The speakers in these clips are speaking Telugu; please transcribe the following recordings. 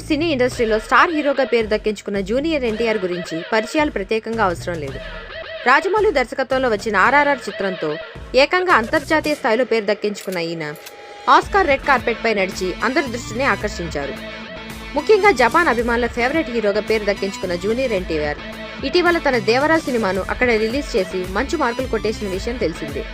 సినీ ఇండస్ట్రీలో స్టార్ హీరోగా పేరు దక్కించుకున్న జూనియర్ ఎన్టీఆర్ గురించి పరిచయాలు ప్రత్యేకంగా అవసరం లేదు. రాజమౌళి దర్శకత్వంలో వచ్చిన ఆర్ఆర్ఆర్ చిత్రంతో ఏకంగా అంతర్జాతీయ స్థాయిలో పేరు దక్కించుకున్న ఈయన ఆస్కార్ రెడ్ కార్పెట్ పై నడిచి అందరి దృష్టిని ఆకర్షించారు. ముఖ్యంగా జపాన్ అభిమానుల ఫేవరెట్ హీరోగా పేరు దక్కించుకున్న జూనియర్ ఎన్టీఆర్ ఇటీవల తన దేవరా సినిమాను అక్కడ రిలీజ్ చేసి మంచి మార్కులు కొట్టేసిన విషయం తెలిసిందే.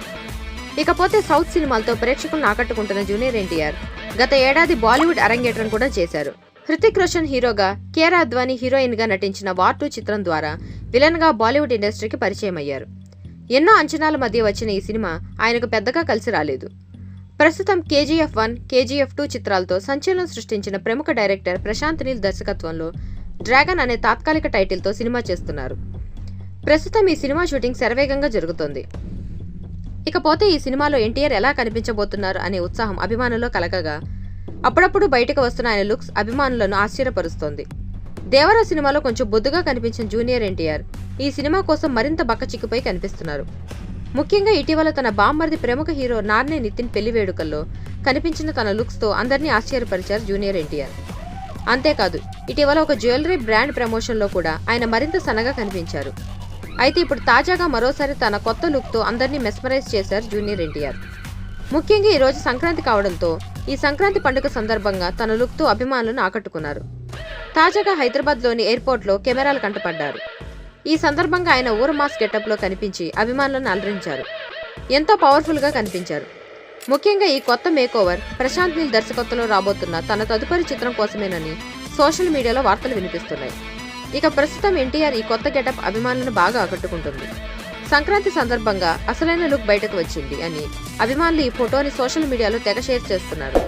ఇకపోతే సౌత్ సినిమాలతో ప్రేక్షకులను ఆకట్టుకుంటున్న జూనియర్ ఎన్టీఆర్ గత ఏడాది బాలీవుడ్ అరంగేట్రం కూడా చేశారు. హృతిక్ రోషన్ హీరోగా, కియారా అద్వానీ హీరోయిన్ గా నటించిన వార్ 2 చిత్రం ద్వారా విలన్ గా బాలీవుడ్ ఇండస్ట్రీకి పరిచయం అయ్యారు. ఎన్నో అంచనాల మధ్య వచ్చిన ఈ సినిమా ఆయనకు పెద్దగా కలిసి రాలేదు. ప్రస్తుతం కేజీఎఫ్ 1, కేజీఎఫ్ 2 చిత్రాలతో సంచలనం సృష్టించిన ప్రముఖ డైరెక్టర్ ప్రశాంత్ నీల్ దర్శకత్వంలో డ్రాగన్ అనే తాత్కాలిక టైటిల్తో సినిమా చేస్తున్నారు. ప్రస్తుతం ఈ సినిమా షూటింగ్ శరవేగంగా జరుగుతోంది. ఇకపోతే ఈ సినిమాలో ఎన్టీఆర్ ఎలా కనిపించబోతున్నారు అనే ఉత్సాహం అభిమానుల్లో కలగగా, అప్పుడప్పుడు బయటకు వస్తున్న ఆయన లుక్స్ అభిమానులను ఆశ్చర్యపరుస్తోంది. దేవరా సినిమాలో కొంచెం బొద్దుగా కనిపించిన జూనియర్ ఎన్టీఆర్ ఈ సినిమా కోసం మరింత బక్కచిక్కిపోయి కనిపిస్తున్నారు. ముఖ్యంగా ఇటీవల తన బామ్మర్ది ప్రముఖ హీరో నార్నే నితిన్ పెళ్లి వేడుకల్లో కనిపించిన తన లుక్స్ తో అందరినీ ఆశ్చర్యపరిచారు జూనియర్ ఎన్టీఆర్. అంతేకాదు, ఇటీవల ఒక జ్యువెలరీ బ్రాండ్ ప్రమోషన్లో కూడా ఆయన మరింత సన్నగా కనిపించారు. అయితే ఇప్పుడు తాజాగా మరోసారి తన కొత్త లుక్ తో అందరినీ మెస్మరైజ్ చేశారు జూనియర్ ఎన్టీఆర్. ముఖ్యంగా ఈ రోజు సంక్రాంతి కావడంతో ఈ సంక్రాంతి పండుగ సందర్భంగా తన లుక్ తో అభిమానులను ఆకట్టుకున్నారు. తాజాగా హైదరాబాద్ లోని ఎయిర్పోర్ట్ లో కెమెరాలు కంటపడ్డారు. ఈ సందర్భంగా ఆయన ఊర మాస్ గెటప్ లో కనిపించి అభిమానులను అలరించారు. ఎంతో పవర్ఫుల్ గా కనిపించారు. ముఖ్యంగా ఈ కొత్త మేకోవర్ ప్రశాంత్ నీల్ దర్శకత్వంలో రాబోతున్న తన తదుపరి చిత్రం కోసమేనని సోషల్ మీడియాలో వార్తలు వినిపిస్తున్నాయి. ఇక ప్రస్తుతం ఎన్టీఆర్ ఈ కొత్త గెటప్ అభిమానులను బాగా ఆకట్టుకుంటుంది. సంక్రాంతి సందర్భంగా అసలైన లుక్ బయటకు వచ్చింది అని అభిమానులు ఈ ఫోటోని సోషల్ మీడియాలో తెగ షేర్ చేస్తున్నారు.